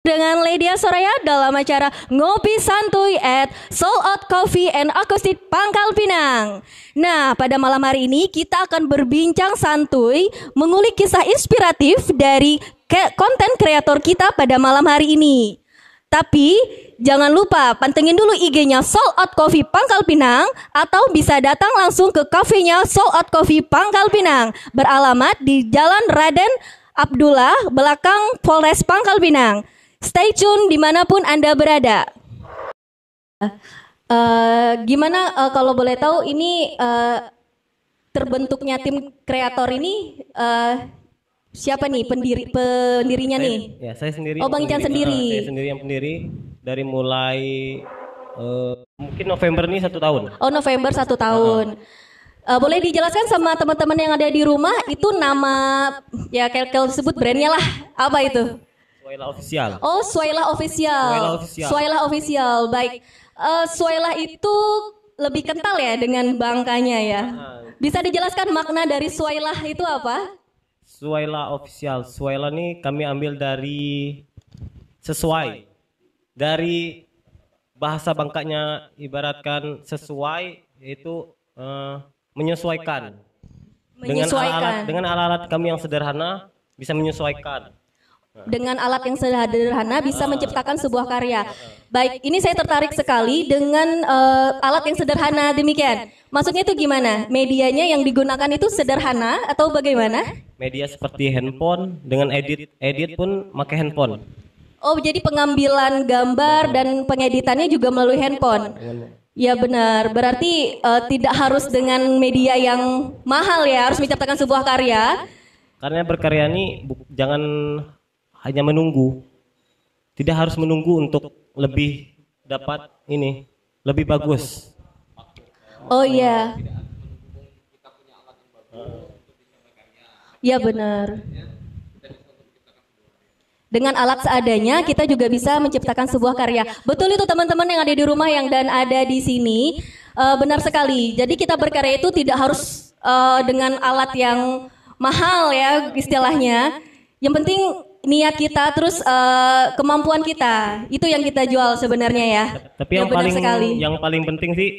Dengan Lydia Soraya dalam acara Ngopi Santuy at Soul Out Coffee and Acoustic Pangkal Pinang. Nah, pada malam hari ini kita akan berbincang santuy mengulik kisah inspiratif dari konten kreator kita pada malam hari ini. Tapi jangan lupa pantengin dulu IG-nya Soul Out Coffee Pangkal Pinang atau bisa datang langsung ke kafenya Soul Out Coffee Pangkal Pinang beralamat di Jalan Raden Abdullah belakang Polres Pangkal Pinang. Stay tune dimanapun Anda berada. Gimana kalau boleh tahu ini terbentuknya tim kreator ini siapa nih pendirinya nih? Ya, saya sendiri. Oh, Bang Ican sendiri. Saya sendiri yang pendiri dari mulai mungkin November nih 1 tahun. Oh, November 1 tahun. Boleh dijelaskan sama teman-teman yang ada di rumah itu nama ya kalau sebut brandnya lah apa itu? Suaila Official. Oh, Suaila Official. Suaila Official. Suaila Official. Baik. Suaila itu lebih kental ya dengan bangkanya ya. Bisa dijelaskan makna dari Suaila itu apa? Suaila Official. Suaila nih kami ambil dari sesuai. Dari bahasa Bangkanya ibaratkan sesuai itu menyesuaikan. Menyesuaikan. Dengan alat-alat kami yang sederhana bisa menyesuaikan. Dengan alat yang sederhana bisa menciptakan sebuah karya. Baik, ini saya tertarik sekali dengan alat yang sederhana demikian. Maksudnya itu gimana? Medianya yang digunakan itu sederhana atau bagaimana? Media seperti handphone, dengan edit pun pakai handphone. Oh, jadi pengambilan gambar dan pengeditannya juga melalui handphone. Ya benar, berarti tidak harus dengan media yang mahal ya, harus menciptakan sebuah karya. Karena berkarya ini jangan hanya menunggu, tidak harus menunggu untuk lebih dapat ini, lebih bagus. Oh iya. Ya benar. Dengan alat seadanya kita juga bisa menciptakan sebuah karya. Betul itu teman-teman yang ada di rumah dan ada di sini, benar sekali. Jadi kita berkarya itu tidak harus dengan alat yang mahal ya istilahnya. Yang penting niat kita terus kemampuan kita itu yang kita jual sebenarnya ya. Tapi yang paling penting sih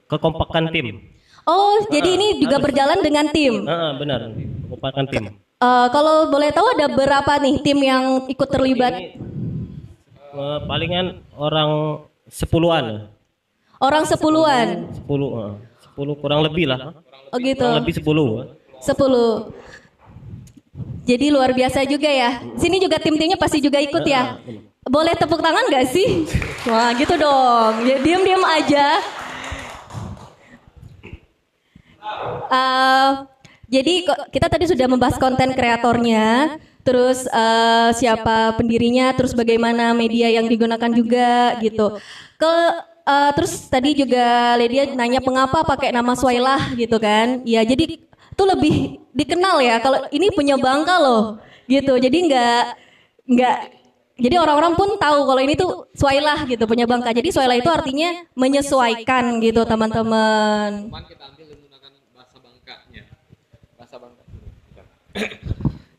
kekompakan tim. Oh, jadi ini juga berjalan dengan tim. Benar, kekompakan tim. Kalau boleh tahu ada berapa nih tim yang ikut terlibat? Palingan orang 10-an. Orang 10-an. 10 kurang lebih lah. Oh gitu. Kurang lebih 10. Jadi luar biasa juga ya. Sini juga tim-timnya pasti juga ikut ya. Boleh tepuk tangan gak sih? Wah gitu dong. Ya diam-diam aja. Jadi kita tadi sudah membahas konten kreatornya. Terus siapa pendirinya. Terus bagaimana media yang digunakan juga gitu. Terus tadi juga Lydia nanya mengapa pakai nama Suaila gitu kan. Ya jadi itu lebih dikenal ya kalau ini punya Bangka loh gitu. Jadi jadi orang-orang pun tahu kalau ini tuh Suaila gitu punya Bangka. Jadi Suaila itu artinya menyesuaikan gitu teman-teman. Kita ambil menggunakan bahasa Bangkanya. Bahasa Bangka.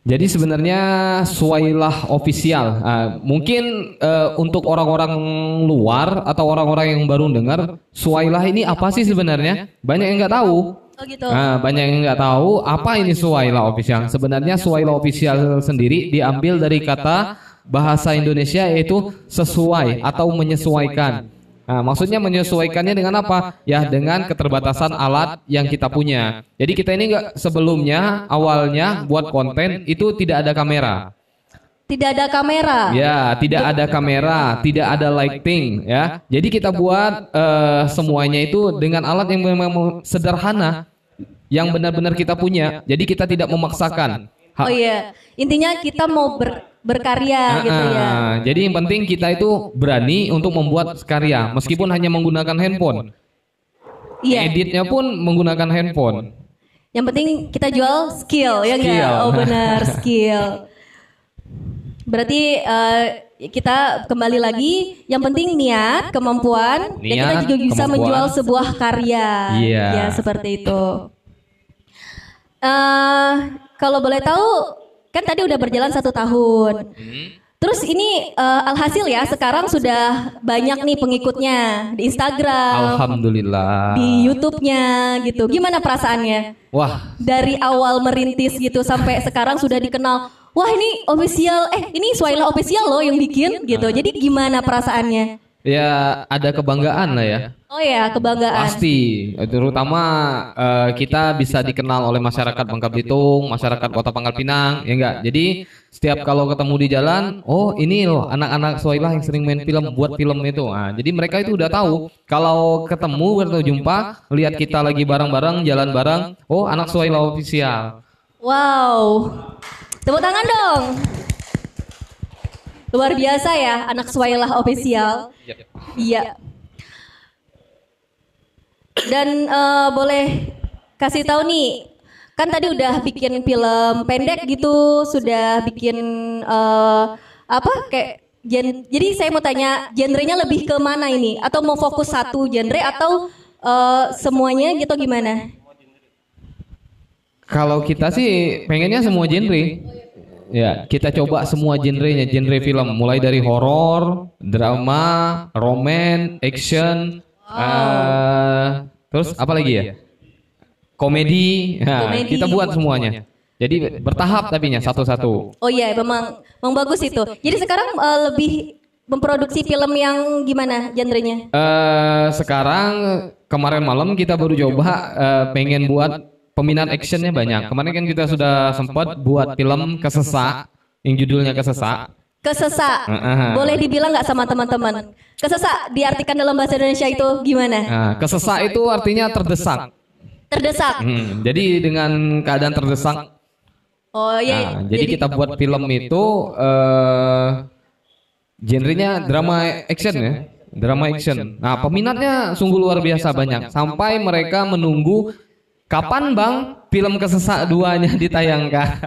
Jadi sebenarnya Suailah Official. Mungkin untuk orang-orang luar atau orang-orang yang baru dengar Suailah ini apa sih sebenarnya? Banyak yang nggak tahu. Oh gitu. Banyak yang nggak tahu apa ini Suailah Official. Sebenarnya Suailah Official sendiri diambil dari kata bahasa Indonesia yaitu sesuai atau menyesuaikan. Maksudnya menyesuaikannya dengan apa? Ya dengan keterbatasan alat yang kita punya. Jadi kita ini sebelumnya awalnya buat konten itu tidak ada kamera. Tidak ada kamera. Ya, tidak ada kamera, tidak ada lighting ya. Jadi kita buat semuanya itu dengan alat yang memang sederhana yang benar-benar kita punya. Jadi kita tidak memaksakan. Oh iya, intinya kita mau berkarya gitu ya. Jadi yang penting kita itu berani untuk membuat karya meskipun hanya menggunakan handphone. Iya. Editnya pun menggunakan handphone. Yang penting kita jual skill ya enggak? Oh benar, skill. Berarti kita kembali lagi, yang penting niat, kemampuan, dan kita juga bisa menjual sebuah karya. Ya seperti itu. Kalau boleh tahu, kan tadi udah berjalan 1 tahun. Terus ini alhasil ya sekarang sudah banyak nih pengikutnya di Instagram, Alhamdulillah. di YouTube-nya gitu. Gimana perasaannya? Wah, Dari awal merintis gitu sampai sekarang sudah dikenal. Wah ini official, ini Suwaila official loh yang bikin gitu. Jadi gimana perasaannya? ya ada kebanggaan lah ya. Oh ya, kebanggaan. Pasti, terutama kita bisa dikenal oleh masyarakat Bangka Belitung, masyarakat Kota Pangkal Pinang, ya enggak. Jadi setiap kalau ketemu di jalan, oh ini loh anak-anak Suwailah yang sering main film, buat film itu. Nah, jadi mereka itu udah tahu. Kalau ketemu atau jumpa, lihat kita lagi bareng-bareng, jalan bareng, oh anak Suwailah official. Wow, tepuk tangan dong. Luar biasa ya, anak Suwailah official. Iya. Dan boleh kasih tahu nih, kan tadi udah bikin film pendek gitu, sudah bikin apa kayak jadi saya mau tanya genrenya lebih ke mana ini? Atau mau fokus satu genre atau semuanya gitu gimana? Kalau kita sih pengennya semua genre. Ya, kita coba semua genrenya, genre film, mulai dari horor, drama, roman, action, terus apa lagi ya? Komedi. Nah, Komedi. kita buat semuanya. Jadi bertahap tapinya satu-satu. Oh iya, memang bagus itu. Jadi sekarang lebih memproduksi film yang gimana genrenya? Sekarang kemarin malam kita baru coba pengen buat peminat actionnya banyak. Kemarin kan kita sudah sempat buat film Kesesa yang judulnya Kesesa. Kesesa. Boleh dibilang nggak sama teman-teman? Kesesa diartikan dalam bahasa Indonesia itu gimana? Nah, kesesa itu artinya terdesak. Terdesak. Jadi dengan keadaan terdesak. Oh iya. Nah, jadi kita buat film itu genrenya drama action ya. Drama action. Nah, peminatnya sungguh luar biasa banyak. Sampai mereka menunggu kapan Bang film Kesesa 2-nya ditayangkan.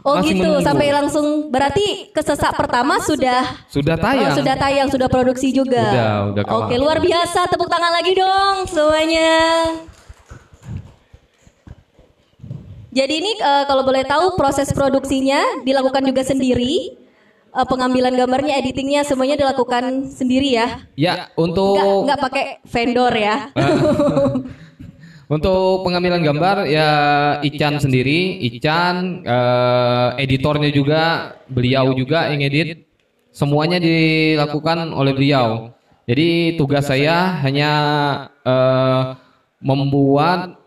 Oh Masih gitu, menunggu. sampai langsung berarti Kesesa pertama sudah tayang. sudah tayang, sudah produksi juga. Udah kelar. Oke, luar biasa. Tepuk tangan lagi dong semuanya. Jadi ini kalau boleh tahu proses produksinya dilakukan juga sendiri. Pengambilan gambarnya, editingnya semuanya dilakukan sendiri ya. Ya, untuk Nggak pakai vendor ya. Untuk pengambilan gambar ya Ican sendiri, editornya juga beliau juga yang edit, semuanya dilakukan oleh beliau. Jadi tugas saya hanya membuat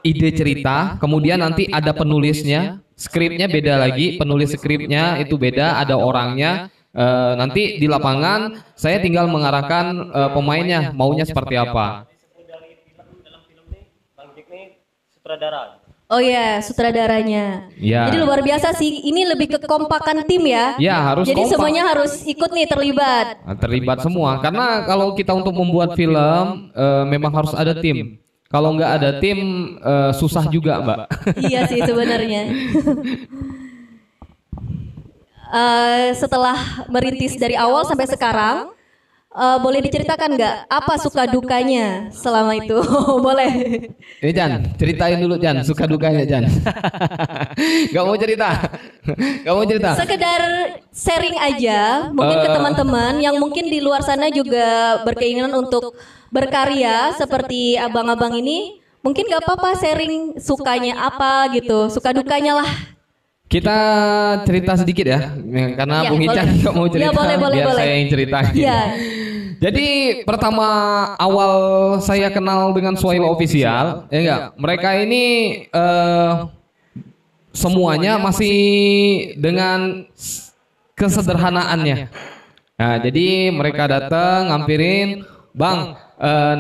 ide cerita, kemudian nanti ada penulisnya, skripnya beda lagi, penulis skripnya itu beda, ada orangnya. Nanti di lapangan saya tinggal mengarahkan pemainnya maunya seperti apa. Sutradara. Oh ya, sutradaranya. Ya. Jadi luar biasa sih. Ini lebih ke kompakan tim ya. Ya, harus Jadi kompak. semuanya harus ikut nih terlibat. Nah, terlibat semua karena kalau kita untuk membuat film memang harus ada tim. Kalau nggak ada tim susah juga, Mbak. Iya sih sebenarnya. Setelah merintis dari awal sampai sekarang, boleh diceritakan nggak apa suka dukanya selama itu? Boleh. Jan, ceritain dulu Jan, suka dukanya Jan. Gak mau cerita. Gak mau cerita. Sekedar sharing aja, mungkin ke teman-teman yang mungkin di luar sana juga berkeinginan untuk berkarya seperti abang-abang ini. Mungkin gak apa-apa sharing sukanya apa gitu, suka dukanya lah. Kita cerita sedikit ya, karena Ya, Bung Ican boleh. gak mau cerita, Ya, boleh, biar boleh. saya yang ceritain. Iya. Jadi pertama awal saya kenal dengan Suwaila Official, ya enggak, mereka ini semuanya masih dengan kesederhanaannya. Nah, jadi mereka datang ngampirin, Bang,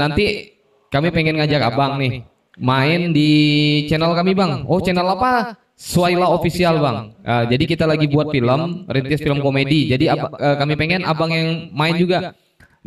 nanti kami pengen ngajak abang nih main di channel kami Bang. Oh, channel apa? Suwaila Official Bang. Jadi kita lagi buat film, rintis film komedi. Jadi kami pengen abang yang main juga.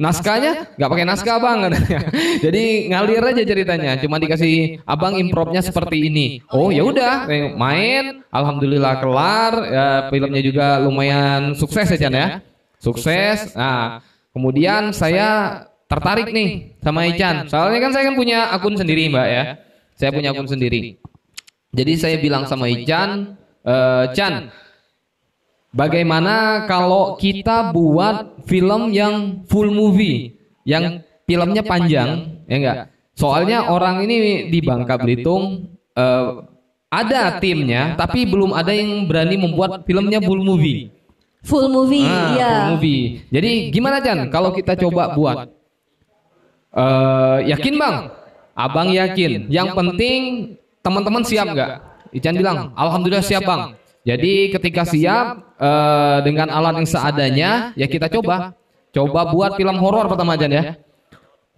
Naskahnya nggak pakai naskah Bang katanya. Jadi ngalir aja ceritanya. Cuma dikasih abang improvnya seperti ini. Oh ya udah main. Alhamdulillah kelar. Ya, filmnya juga lumayan sukses ya Chan ya. Sukses. Nah kemudian saya tertarik nih sama Ican. Soalnya kan saya kan punya akun sendiri Mbak ya. Saya punya akun sendiri. Jadi saya bilang sama Ican, Chan, bagaimana kalau kita buat film yang full movie, yang filmnya panjang, ya enggak? Soalnya orang ini di Bangka Belitung ada timnya, tapi belum ada yang berani membuat filmnya full movie. Full movie, iya. Full movie. Jadi gimana Chan? Kalau kita coba buat, yakin bang? Abang yakin. Yang penting teman-teman siap nggak? Ican bilang, alhamdulillah siap bang. Jadi ketika siap dengan alat yang seadanya, ya kita coba buat film horor pertama Chan ya.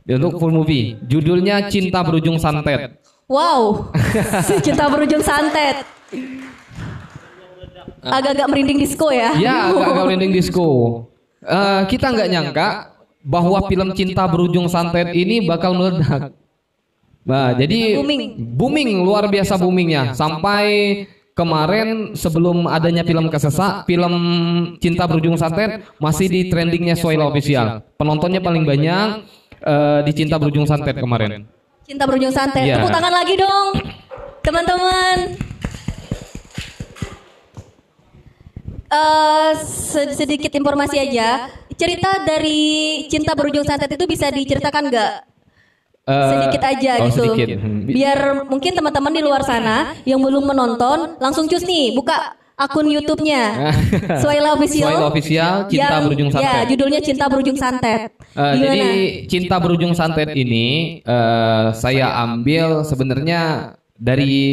Untuk full movie. Judulnya Cinta Berujung Santet. Wow, Cinta Berujung Santet. Agak-agak merinding disco ya? Ya, agak-agak merinding disco. Kita nggak nyangka bahwa film Cinta Berujung Santet ini bakal meledak. Nah, jadi booming luar biasa boomingnya. Sampai kemarin sebelum adanya film Kesesa, film Cinta Berujung Santet masih di trendingnya Soila Official. Penontonnya paling banyak di Cinta Berujung Santet kemarin. Cinta Berujung Santet. Ya. Tepuk tangan lagi dong, teman-teman. Sedikit informasi aja. Cerita dari Cinta Berujung Santet itu bisa diceritakan nggak? Sedikit aja gitu. Sedikit. Biar mungkin teman-teman di luar sana yang belum menonton langsung cus nih buka akun YouTube-nya Soila Official. Soila Official Cinta Berujung Santet. Ya, judulnya Cinta Berujung Santet. Jadi Cinta Berujung Santet ini saya ambil sebenarnya dari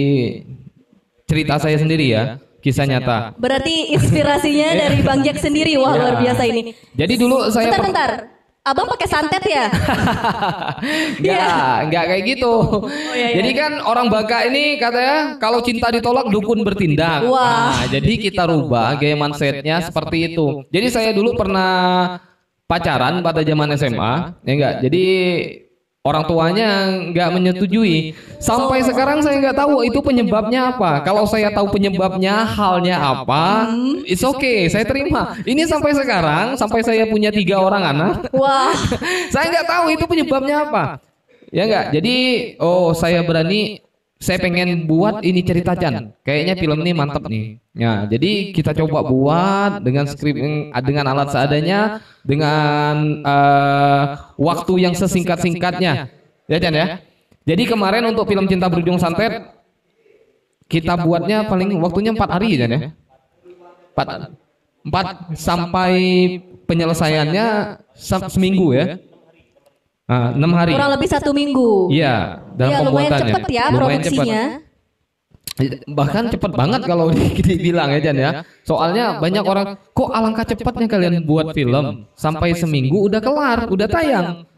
cerita saya sendiri ya, kisah nyata. Berarti inspirasinya dari Bang Jack sendiri. Wah, luar biasa ini. Jadi dulu saya bentar. Abang pakai santet ya? Enggak kayak gitu. Jadi kan orang Bangka ini katanya kalau cinta ditolak dukun bertindak. Wah. Nah, jadi kita rubah gaya mindsetnya seperti itu. Jadi saya dulu pernah pacaran pada zaman SMA, ya enggak. Jadi orang tuanya nggak menyetujui. Sampai sekarang saya nggak tahu itu penyebabnya apa. Kalau saya tahu penyebabnya, halnya apa, it's okay, saya terima. Ini sampai sekarang, sampai saya punya 3 orang anak. Wah, saya nggak tahu itu penyebabnya apa. Ya nggak. Jadi, saya berani. Saya pengen buat ini cerita Chan. Kayaknya film ini mantap nih. Ya, jadi kita coba buat dengan skrip dengan alat seadanya, dengan waktu yang sesingkat-singkatnya. Ya Chan ya. Jadi kemarin untuk film Cinta Berujung Santet kita buatnya paling waktunya 4 hari Chan ya. 4 sampai penyelesaiannya seminggu ya. 6 hari. Kurang lebih 1 minggu. Iya, dalam ya, lumayan pembuatannya. cepet ya produksinya. Bahkan cepat banget kalau dibilang ya Jan ya. Soalnya banyak orang, kok alangkah cepatnya kalian buat film, sampai seminggu udah kelar, udah tayang.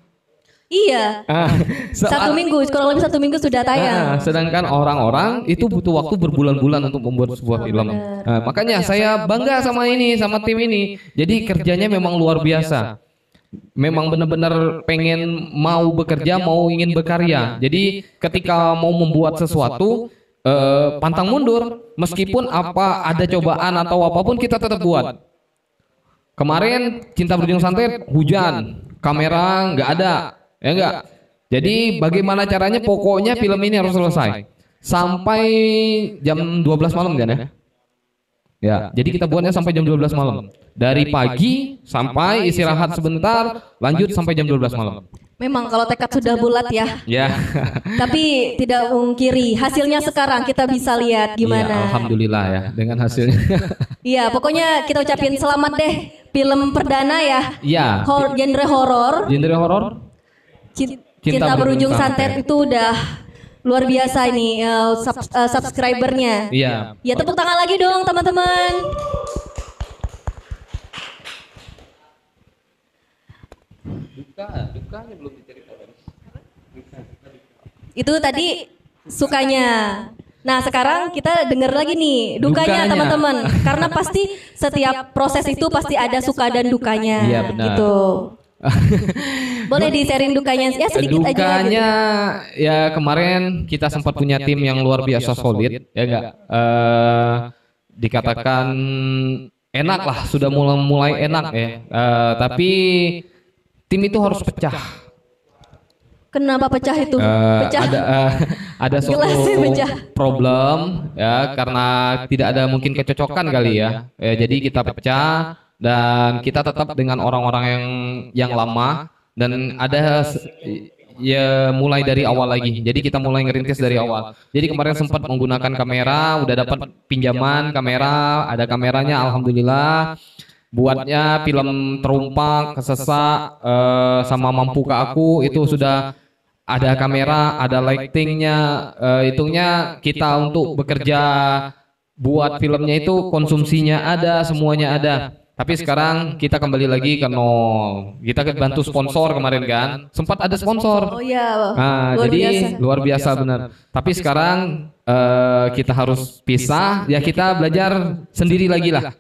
Iya. 1 minggu, kurang lebih 1 minggu sudah tayang. Sedangkan orang-orang itu butuh waktu berbulan-bulan untuk membuat sebuah film. Makanya saya bangga sama ini, sama tim ini. Jadi kerjanya memang luar biasa. Memang benar-benar pengen mau bekerja, mau ingin berkarya. Jadi ketika mau membuat sesuatu, pantang mundur. Meskipun apa ada cobaan atau apapun kita tetap buat. Kemarin Cinta Berujung Santet hujan, kamera nggak ada, ya enggak. Jadi bagaimana caranya? Pokoknya film ini harus selesai sampai jam 12 malam kan ya? Ya, jadi kita buatnya sampai jam 12 malam. Dari pagi sampai istirahat sebentar, lanjut sampai jam 12 malam. Memang kalau tekad sudah bulat ya. Ya. Tapi tidak mungkiri hasilnya sekarang kita bisa lihat gimana. Ya, alhamdulillah ya dengan hasilnya. Iya, pokoknya kita ucapin selamat deh film perdana ya. Iya. Genre horor. Genre horor. Cinta Berujung Santet itu udah luar biasa ini subscribernya. Iya. Ya tepuk tangan lagi dong teman-teman. Dukanya belum diceritakan. Itu tadi sukanya. Nah sekarang kita dengar lagi nih dukanya teman-teman. Karena pasti setiap proses itu pasti ada suka dan dukanya. Iya benar. Gitu. Boleh di-sharing dukanya ya sedikit aja. Dukanya gitu. Ya kemarin kita sempat punya tim yang luar biasa solid, ya enggak? Dikatakan enak lah, sudah mulai enak ya. Tapi tim itu harus pecah. Kenapa pecah itu? Pecah. ada suatu Gelasnya pecah. problem ya karena tidak ada mungkin kecocokan kali ya. Jadi kita pecah dan kita tetap dengan orang-orang yang lama dan ada ya mulai dari awal lagi. Jadi kita mulai ngerintis dari awal. Jadi kemarin sempat menggunakan kamera, udah dapat pinjaman kamera, ada kameranya alhamdulillah. Buatnya film terumpak, kesesat, sama mampu ke aku itu sudah ada kamera, ada lightingnya, hitungnya kita untuk bekerja buat filmnya itu konsumsinya ada, semuanya ada. Tapi sekarang kita kembali lagi ke nol. Kita bantu sponsor kemarin kan, sempat ada sponsor. Oh iya. Nah, jadi luar biasa benar. Tapi sekarang kita harus pisah, ya kita belajar sendiri lagi lah.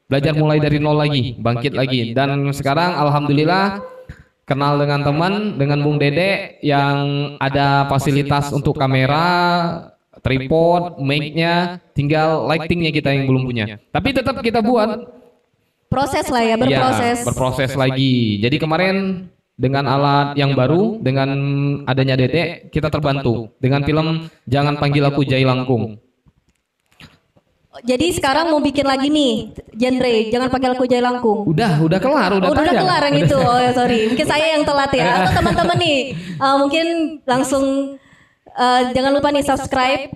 Belajar mulai dari nol lagi, bangkit lagi. Dan sekarang alhamdulillah kenal dengan teman, dengan Bung Dede yang ada fasilitas untuk kamera, tripod, mic-nya, tinggal lighting-nya kita yang belum punya. Tapi tetap kita buat Proses lah ya, berproses. ya, berproses lagi. Jadi kemarin dengan alat yang baru, dengan adanya Dede, kita terbantu dengan film Jangan Panggil Aku Jai Langkung. Jadi sekarang mau bikin lagi nih genre Jangan Panggil Aku Jai Langkung. Udah kelar, Oh, udah tayang. kelar yang itu. Oh ya sorry, mungkin saya yang telat ya. Atau teman-teman nih, mungkin langsung jangan lupa nih subscribe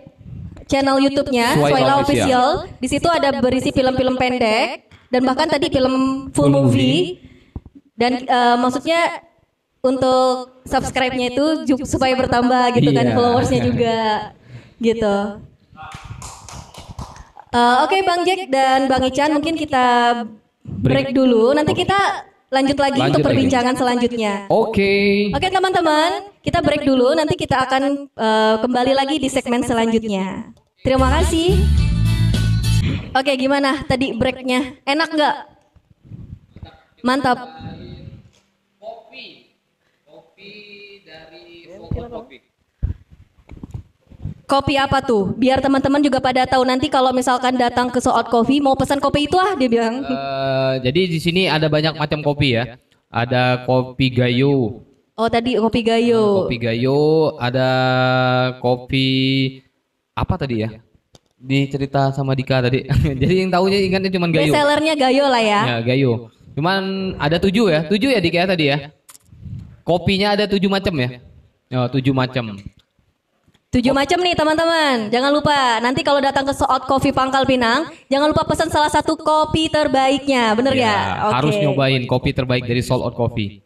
channel YouTube-nya Swaila Swaila Official. Official. Di situ ada berisi film-film pendek dan bahkan tadi film full movie. Dan maksudnya untuk subscribe-nya itu supaya bertambah gitu kan Iya. followersnya juga gitu. Oke Bang Jack dan Bang Ican mungkin kita break dulu. Nanti kita lanjut lagi Lanjut untuk lagi. perbincangan selanjutnya. Oke. Oke teman-teman, kita break dulu. Nanti kita akan kembali lagi di segmen selanjutnya. Terima kasih. Oke, gimana tadi breaknya? Enak nggak? Mantap. Kopi apa tuh? Biar teman-teman juga pada tahu nanti kalau misalkan datang ke So Out Coffee mau pesan kopi itu dia bilang. Jadi di sini ada banyak macam kopi ya. Ada kopi gayo. Oh tadi kopi gayo. Kopi gayo, ada kopi apa tadi ya? Dicerita sama Dika tadi. Jadi yang tahunya ingatnya cuma gayo. Best sellernya gayo lah ya. Ya, gayo. Cuman ada 7 ya. 7 ya Dika ya tadi ya. Kopinya ada 7 macam ya. Oh, 7 macam. 7 macam nih teman-teman. Jangan lupa nanti kalau datang ke So Out Coffee Pangkal Pinang, jangan lupa pesan salah satu kopi terbaiknya. Bener ya? Harus nyobain kopi terbaik dari Soul Out Coffee.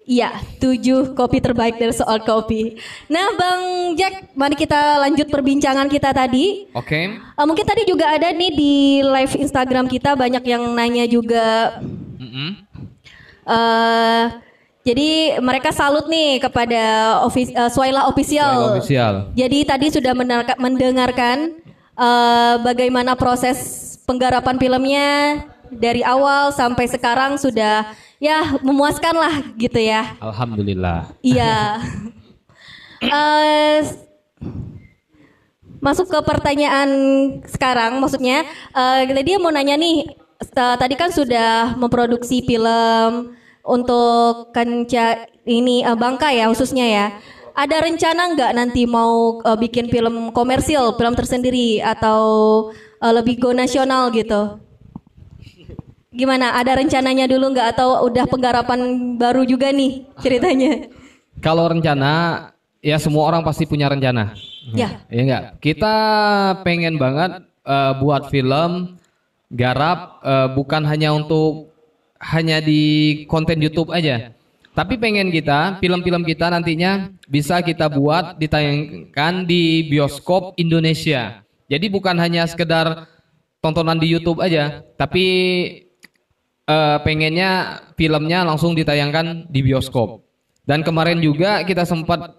Iya, 7 kopi terbaik dari So Out Coffee. Nah, Bang Jack, mari kita lanjut perbincangan kita tadi. Oke. Mungkin tadi juga ada nih di live Instagram kita banyak yang nanya juga. Jadi mereka salut nih kepada Swaila Official. Official. Jadi tadi sudah mendengarkan bagaimana proses penggarapan filmnya dari awal sampai sekarang sudah ya memuaskan lah gitu ya. Alhamdulillah. Iya. Masuk ke pertanyaan sekarang, maksudnya dia mau nanya nih, tadi kan sudah memproduksi film untuk Kenca ini Bangka ya khususnya ya. Ada rencana nggak nanti mau bikin film komersil, film tersendiri atau lebih go nasional gitu? Gimana? Ada rencananya dulu nggak atau udah penggarapan baru juga nih ceritanya? Kalau rencana ya semua orang pasti punya rencana. Ya. Ya enggak? Kita pengen banget buat film garap bukan hanya untuk hanya di konten YouTube aja. Tapi pengen kita, film-film kita nantinya bisa kita buat ditayangkan di bioskop Indonesia. Jadi bukan hanya sekedar tontonan di YouTube aja, tapi pengennya filmnya langsung ditayangkan di bioskop. Dan kemarin juga kita sempat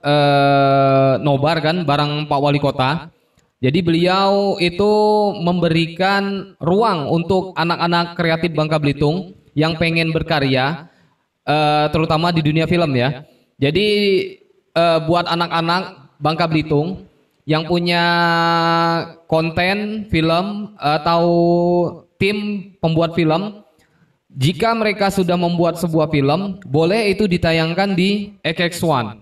nobar kan bareng Pak Wali Kota. Jadi beliau itu memberikan ruang untuk anak-anak kreatif Bangka Belitung yang pengen berkarya, terutama di dunia film ya. Jadi buat anak-anak Bangka Belitung yang punya konten film atau tim pembuat film, jika mereka sudah membuat sebuah film, boleh itu ditayangkan di XX1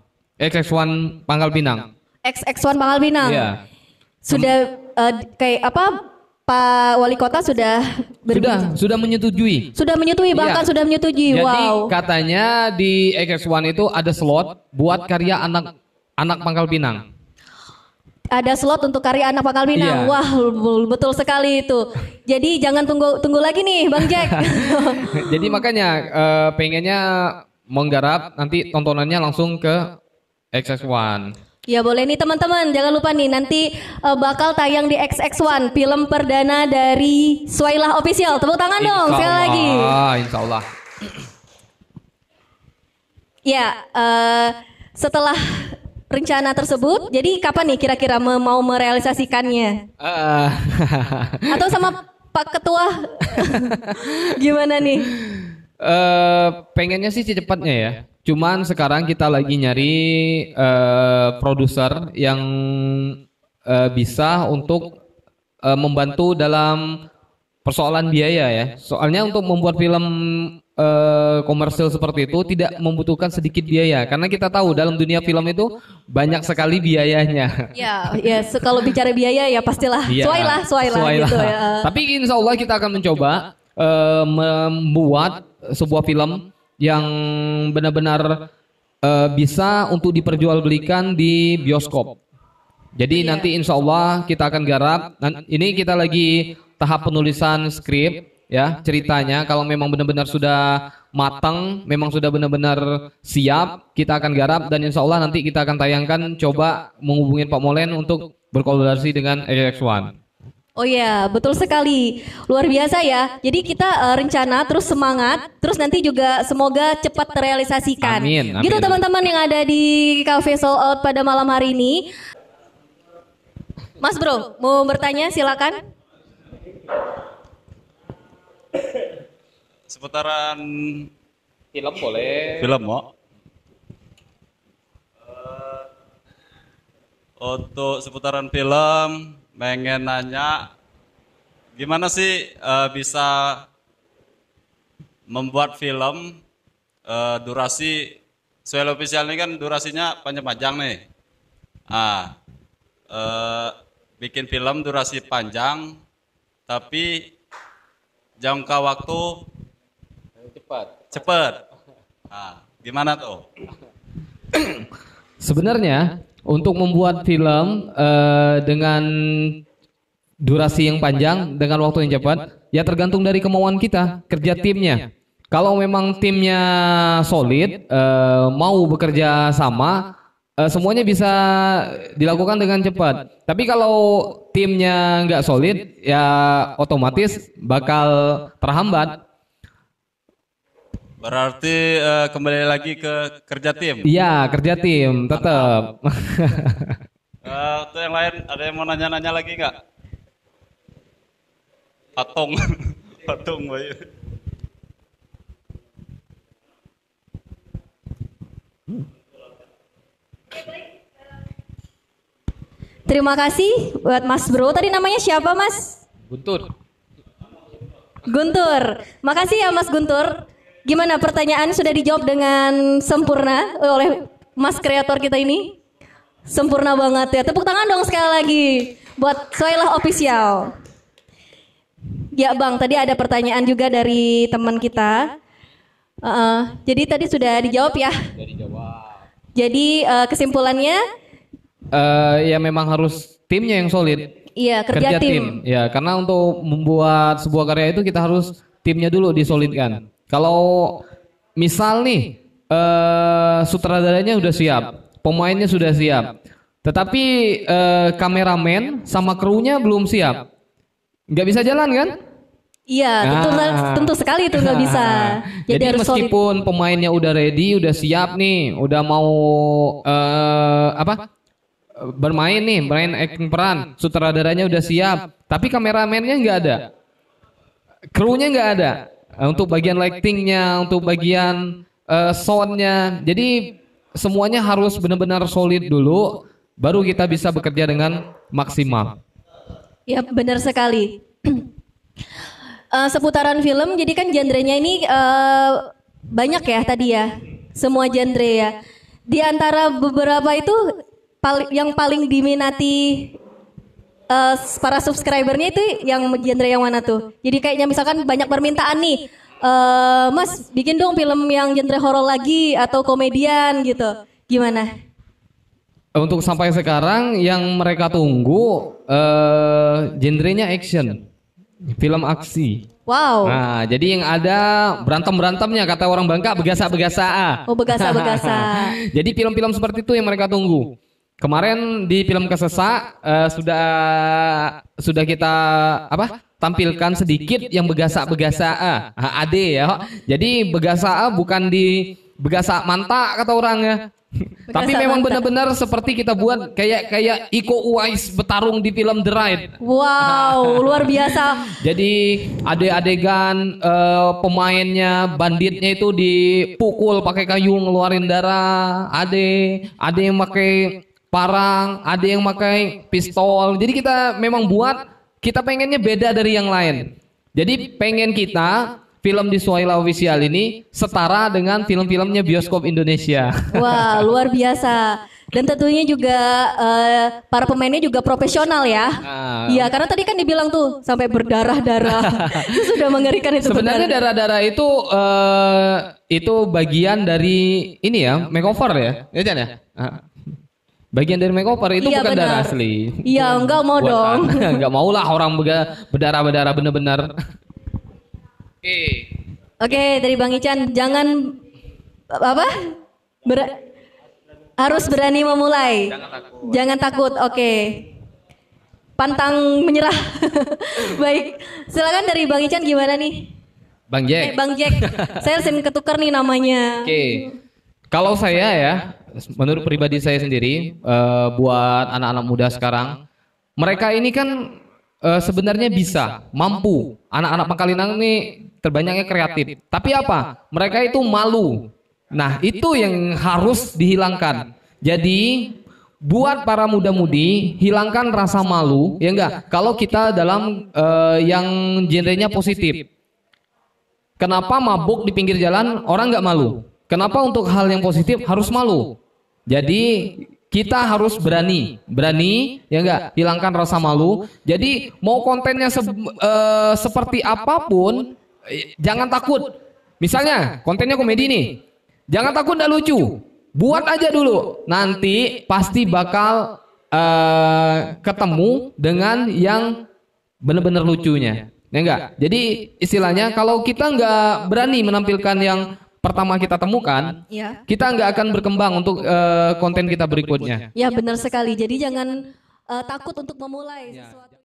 Pangkal Pinang. XX1 Pangkal Pinang. Iya. Sudah kayak apa Pak Wali Kota sudah Sudah menyetujui. sudah menyetujui, bahkan Iya. sudah menyetujui. Jadi Wow. katanya di XX1 itu ada slot buat karya anak Pangkal Pinang. Ada slot untuk karya anak Pangkal Pinang. Iya. Wah, betul sekali itu. Jadi jangan tunggu lagi nih, Bang Jack. Jadi makanya pengennya menggarap nanti tontonannya langsung ke XX1. Ya boleh nih teman-teman, jangan lupa nih nanti bakal tayang di XX1 film perdana dari Suailah Official. Tepuk tangan dong sekali lagi. Insya Allah. Ya, setelah rencana tersebut, jadi kapan nih kira-kira mau merealisasikannya? Atau sama Pak Ketua? Gimana nih? Pengennya sih secepatnya ya. Cuman sekarang kita lagi nyari produser yang bisa untuk membantu dalam persoalan biaya ya. Soalnya untuk membuat film komersil seperti itu tidak membutuhkan sedikit biaya, karena kita tahu dalam dunia film itu banyak sekali biayanya. Ya, kalau bicara biaya ya pastilah Iya, suailah gitu ya. Tapi insya Allah kita akan mencoba membuat sebuah film yang benar-benar bisa untuk diperjualbelikan di bioskop. Jadi nanti insya Allah kita akan garap. Ini kita lagi tahap penulisan skrip ya, ceritanya. Kalau memang benar-benar sudah matang, memang sudah benar-benar siap, kita akan garap dan insya Allah nanti kita akan tayangkan. Coba menghubungi Pak Molen untuk berkolaborasi dengan XX1. Oh ya, betul sekali. Luar biasa ya. Jadi kita rencana terus semangat, terus nanti juga semoga cepat terrealisasikan. Amin, amin. Gitu teman-teman yang ada di Cafe Soul Out pada malam hari ini. Mas Bro, mau bertanya silakan. Seputaran Film boleh. film mau. Untuk seputaran film, pengen nanya gimana sih bisa membuat film durasi Suailah Official ini kan durasinya panjang-panjang nih. Bikin film durasi panjang tapi jangka waktu cepat. Gimana tuh? Sebenarnya untuk membuat film dengan durasi yang panjang dengan waktu yang cepat ya tergantung dari kemauan kita, kerja timnya. Kalau memang timnya solid, mau bekerja sama, semuanya bisa dilakukan dengan cepat. Tapi kalau timnya nggak solid, ya otomatis bakal terhambat. Berarti kembali lagi ke kerja tim. Iya, kerja tim tetap. Tuh yang lain ada yang mau nanya-nanya lagi nggak? Patung, patung Bayu. Terima kasih buat Mas Bro. Tadi namanya siapa Mas? Guntur. Guntur. Makasih ya Mas Guntur. Gimana pertanyaan sudah dijawab dengan sempurna oleh Mas kreator kita ini? Sempurna banget ya. Tepuk tangan dong sekali lagi buat Suailah Official. Ya Bang, tadi ada pertanyaan juga dari teman kita. Jadi tadi sudah dijawab ya. Jadi kesimpulannya Ya memang harus timnya yang solid. iya kerja tim. Ya, karena untuk membuat sebuah karya itu kita harus timnya dulu disolidkan. Kalau misal nih sutradaranya udah siap, pemainnya sudah siap, tetapi kameramen sama krunya belum siap, nggak bisa jalan kan? Iya, tentu sekali itu nggak bisa. Jadi harus solid. meskipun pemainnya udah ready, udah siap nih, udah mau bermain nih, main acting peran, sutradaranya udah siap, tapi kameramennya nggak ada, krunya nggak ada, untuk bagian lightingnya, untuk bagian soundnya, jadi semuanya harus benar-benar solid dulu, baru kita bisa bekerja dengan maksimal. Ya benar sekali. Seputaran film, jadi kan genrenya ini banyak ya tadi ya, semua genre ya. Di antara beberapa itu yang paling diminati para subscribernya itu yang genre yang mana tuh? Jadi kayaknya misalkan banyak permintaan nih, Mas bikin dong film yang genre horor lagi atau komedian gitu. Gimana? Untuk sampai sekarang yang mereka tunggu genrenya action, film aksi. Wow. Nah, jadi yang ada berantem-berantemnya kata orang Bangka begasa-begasa. Oh, begasa-begasa. Jadi film-film seperti itu yang mereka tunggu. Kemarin di film Kesesa sudah kita tampilkan sedikit yang begasa-begasa ade ya. Jadi begasa bukan di begasa manta kata orang ya. Tapi memang benar-benar seperti kita buat kayak Iko Uwais bertarung di film The Raid. Wow, luar biasa. Jadi adegan pemainnya banditnya itu dipukul pakai kayu ngeluarin darah. Ada yang pakai parang, ada yang pakai pistol. Jadi kita memang kita pengennya beda dari yang lain. Jadi pengen kita film di Suwaila Official ini setara dengan film-filmnya bioskop Indonesia. Wah, luar biasa. Dan tentunya juga para pemainnya juga profesional ya. Iya, karena tadi kan dibilang tuh sampai berdarah-darah. Itu sudah mengerikan itu. Sebenarnya darah-darah itu bagian dari ini ya, makeover ya. Ya Jan ya? Bagian dari makeover itu iya, bukan benar. darah asli. Iya, enggak mau dong. Enggak mau lah orang berdarah-berdarah bener-bener. Oke, dari Bang Ican, jangan harus berani memulai. Jangan takut. Oke. Pantang menyerah. Baik. Silakan dari Bang Ican gimana nih? Bang Jack. Bang Jack. Saya sering ketukar nih namanya. Oke. Kalau saya ya, menurut pribadi saya sendiri, buat anak-anak muda sekarang, mereka ini kan sebenarnya mampu. Anak-anak Pangkalinang ini terbanyaknya kreatif. Tapi apa? Mereka itu malu. Nah, itu yang harus dihilangkan. Jadi, buat para muda-mudi, hilangkan rasa malu, ya enggak? Kalau kita dalam yang genrenya positif. Kenapa mabuk di pinggir jalan orang enggak malu? Kenapa untuk hal yang positif harus malu? Jadi, kita harus berani, ya enggak, hilangkan rasa malu. Jadi mau kontennya seperti apapun, jangan takut. Misalnya kontennya komedi nih, jangan takut enggak lucu, buat aja dulu. Nanti pasti bakal ketemu dengan yang benar-benar lucunya, ya enggak. Jadi istilahnya kalau kita enggak berani menampilkan yang pertama kita temukan, ya, kita nggak akan berkembang untuk konten kita berikutnya. Ya benar sekali. Jadi jangan takut untuk memulai sesuatu.